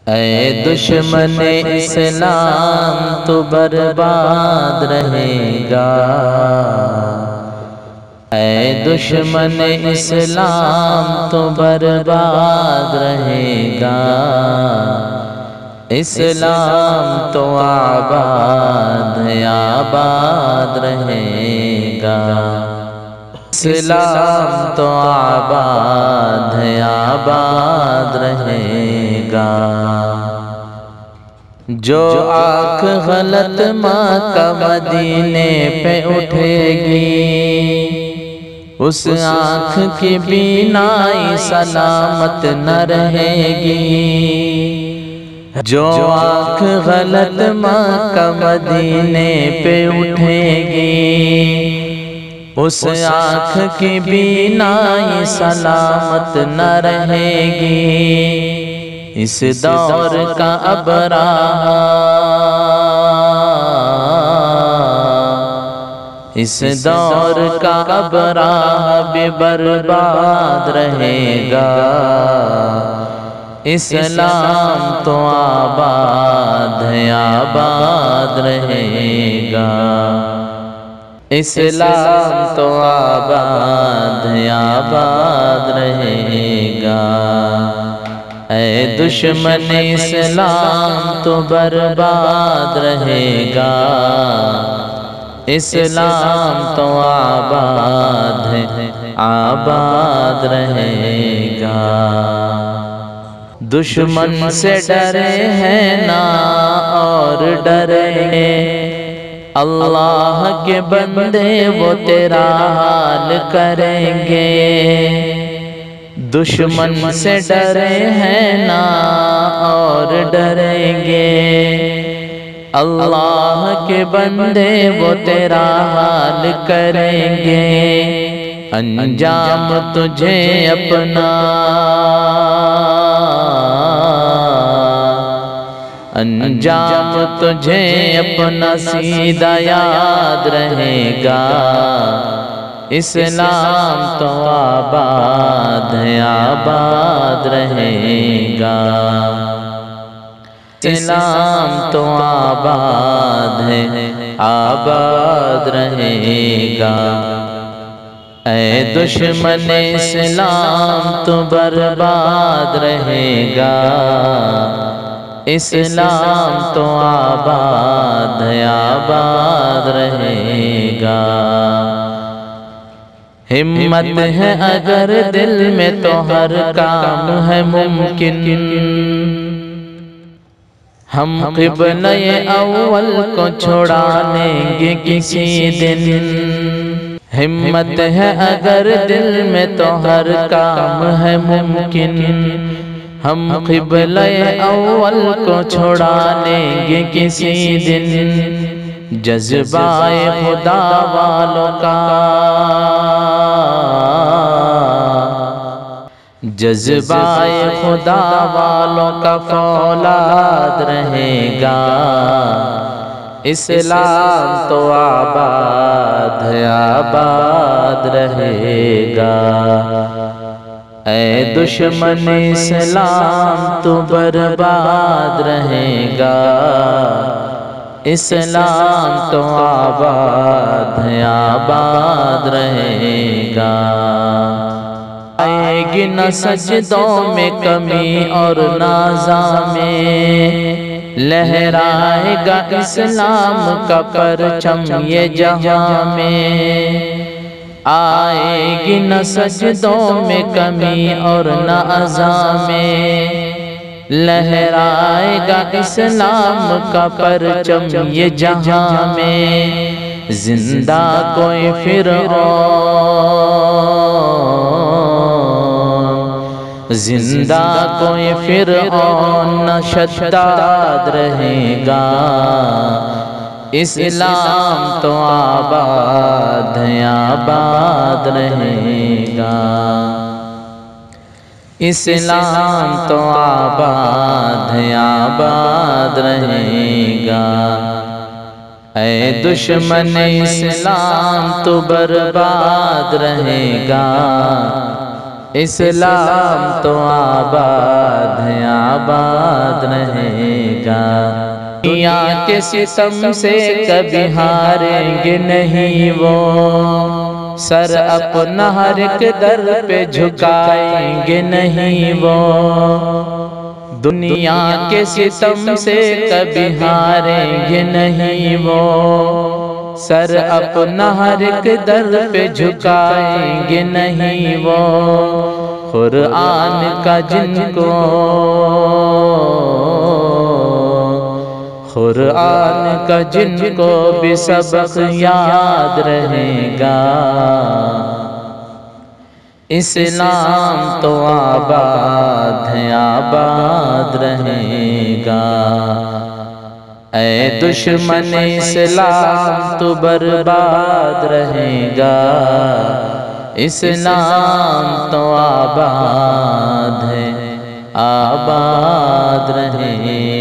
اے دشمن اسلام تو برباد رہے گا، اے دشمن اسلام تو برباد رہے گا، اسلام تو آباد آباد رہے گا، اسلام تو آباد آباد رہے گا۔ جو آنکھ غلط مکہ مدینے پہ اٹھے گی، اس آنکھ کی بینائی سلامت نہ رہے گی۔ جو آنکھ غلط مکہ مدینے پہ اٹھے گی، اس آنکھ کی بینائی سلامت نہ رہے گی۔ اس دور کا ابرہہ، اس دور کا ابرہہ بھی برباد رہے گا، اسلام تو آباد آباد رہے گا، اسلام تو آباد آباد رہے گا۔ اے دشمن اسلام تو برباد رہے گا، اسلام تو آباد آباد رہے گا۔ دشمن سے ڈرے ہیں نا اور ڈریں گے، اللہ کے بندے وہ تیرا حال کریں گے۔ دشمن سے ڈرے ہیں نا اور ڈریں گے، اللہ کے بندے وہ تیرا حال کریں گے۔ انجام تجھے اپنا، انجام تجھے اپنا سیدھا یاد رہے گا، اسلام تو آباد آباد رہے گا، اسلام تو آباد آباد رہے گا۔ اے دشمن اسلام تو برباد رہے گا، اسلام تو آباد آباد رہے گا۔ ہمت ہے اگر دل میں تو ہر کام ہے ممکن، ہم قبلہ اول کو چھڑا لیں گے کسی دن۔ ہمت ہے اگر دل میں تو ہر کام ہے ممکن، ہم قبلہ اول کو چھڑا لیں گے کسی دن۔ جذبہ خدا والوں کا، جذبہ خدا والوں کا فولاد رہے گا، اسلام تو آباد آباد رہے گا۔ اے دشمن اسلام تو برباد رہے گا، اسلام تو آباد آباد رہے گا۔ آئے گی نہ سجدوں میں کمی اور نہ عزا میں، لہرائے گا اسلام کا پرچم یہ جہاں میں۔ آئے گی نہ سجدوں میں کمی اور نہ عزا میں، لہرائے گا اسلام کا پرچم یہ جہاں میں۔ زندہ کوئی فرعون، زندہ کوئی فرعون نہ شداد رہے گا، اسلام تو آباد آباد رہے گا، اسلام تو آباد آباد رہے گا۔ اے دشمن اسلام تو برباد رہے گا، اسلام تو آباد ہے آباد رہے گا، دنیا کے ستم سے کبھی ہاریں گے نہیں وہ، سر اپنا ہر ایک در پہ جھکائیں گے نہیں وہ، دنیا کے ستم سے کبھی ہاریں گے نہیں وہ، سر اپنا ہر ایک در پہ جھکائیں گے نہیں وہ، قرآن کا جن کو قرآن کا جن کو بھی سبق یاد رہے گا، اسلام تو آباد ہے آباد رہے گا، اے دشمن اسلام تو برباد رہے گا، اسلام تو آباد ہے آباد رہے